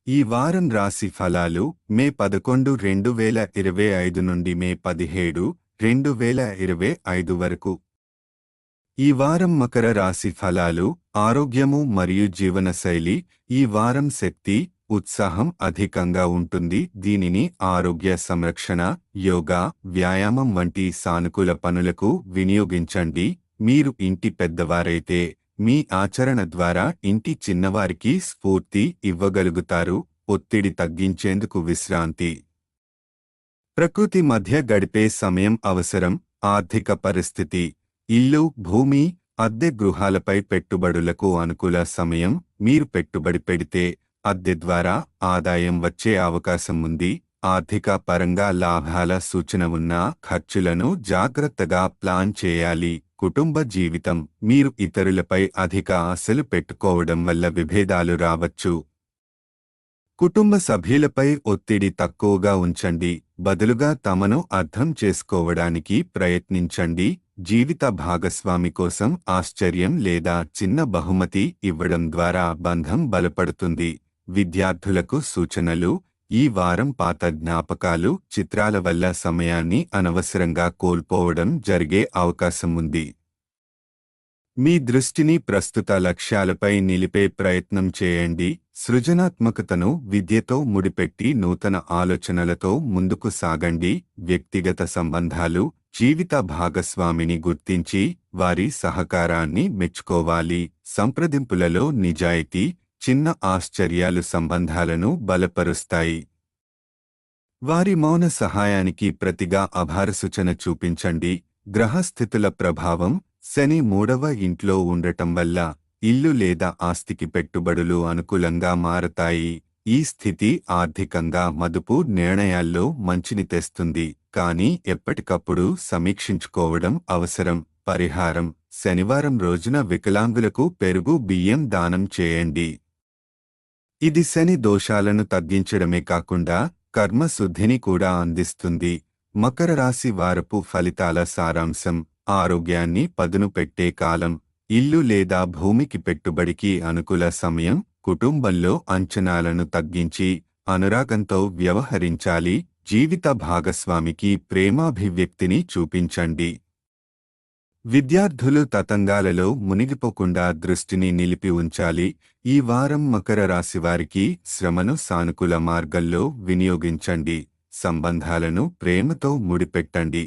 ఈ వారం రాశి ఫలాలు మే 11, 2025 నుండి మే 17, 2025 వరకు. ఈ వారం మకర రాశి ఫలాలు ఆరోగ్యము మరియు జీవనశైలి. ఈ వారం శక్తి, ఉత్సాహం అధికంగా ఉంటుంది. దీనిని ఆరోగ్య సంరక్షణ, యోగా, వ్యాయామం వంటి సానుకూల పనులకు వినియోగించండి. మీరు ఇంటి పెద్దవారైతే మీ ఆచరణ ద్వారా ఇంటి చిన్నవారికి స్ఫూర్తి ఇవ్వగలుగుతారు. ఒత్తిడి తగ్గించేందుకు విశ్రాంతి, ప్రకృతి మధ్య గడిపే సమయం అవసరం. ఆర్థిక పరిస్థితి, ఇల్లు, భూమి, అద్దె గృహాలపై పెట్టుబడులకు అనుకూల సమయం. మీరు పెట్టుబడి పెడితే అద్దె ద్వారా ఆదాయం వచ్చే అవకాశం ఉంది. ఆర్థిక పరంగా లాభాల సూచన ఉన్నా ఖర్చులను జాగ్రత్తగా ప్లాన్ చేయాలి. కుటుంబ జీవితం, మీరు ఇతరులపై అధిక ఆశలు పెట్టుకోవడం వల్ల విభేదాలు రావచ్చు. కుటుంబ సభ్యులపై ఒత్తిడి తక్కువగా ఉంచండి, బదులుగా తమను అర్థం చేసుకోవడానికి ప్రయత్నించండి. జీవిత భాగస్వామి కోసం ఆశ్చర్యం లేదా చిన్న బహుమతి ఇవ్వడం ద్వారా బంధం బలపడుతుంది. విద్యార్థులకు సూచనలు. ఈ వారం పాత జ్ఞాపకాలు, చిత్రాల వల్ల సమయాన్ని అనవసరంగా కోల్పోవడం జరిగే అవకాశం ఉంది. మీ దృష్టిని ప్రస్తుత లక్ష్యాలపై నిలిపే ప్రయత్నం చేయండి. సృజనాత్మకతను విద్యతో ముడిపెట్టి నూతన ఆలోచనలతో ముందుకు సాగండి. వ్యక్తిగత సంబంధాలు, జీవిత భాగస్వామిని గుర్తించి వారి సహకారాన్ని మెచ్చుకోవాలి. సంప్రదింపులలో నిజాయితీ, చిన్న ఆశ్చర్యాలు సంబంధాలను బలపరుస్తాయి. వారి మౌన సహాయానికి ప్రతిగా ఆభారసూచన చూపించండి. గ్రహస్థితుల ప్రభావం. శని 3వ ఇంట్లో ఉండటం వల్ల ఇల్లు లేదా ఆస్తికి పెట్టుబడులు అనుకూలంగా మారతాయి. ఈ స్థితి ఆర్థికంగా మదుపు నిర్ణయాల్లో మంచిని తెస్తుంది, కానీ ఎప్పటికప్పుడు సమీక్షించుకోవడం అవసరం. పరిహారం: శనివారం రోజున వికలాంగులకు పెరుగు, బియ్యం దానం చేయండి. ఇది శని దోషాలను తగ్గించడమే కాకుండా కర్మశుద్ధిని కూడా అందిస్తుంది. మకర రాశి వారపు ఫలితాల సారాంశం: ఆరోగ్యాన్ని పదును పెట్టే కాలం. ఇల్లు లేదా భూమికి పెట్టుబడికి అనుకూల సమయం. కుటుంబంలో అంచనాలను తగ్గించి అనురాగంతో వ్యవహరించాలి. జీవిత భాగస్వామికి ప్రేమాభివ్యక్తిని చూపించండి. విద్యార్థులు తతంగాలలో మునిగిపోకుండా దృష్టిని నిలిపి ఉంచాలి. ఈ వారం మకర రాశివారికి శ్రమను సానుకూల మార్గంలో వినియోగించండి. సంబంధాలను ప్రేమతో ముడిపెట్టండి.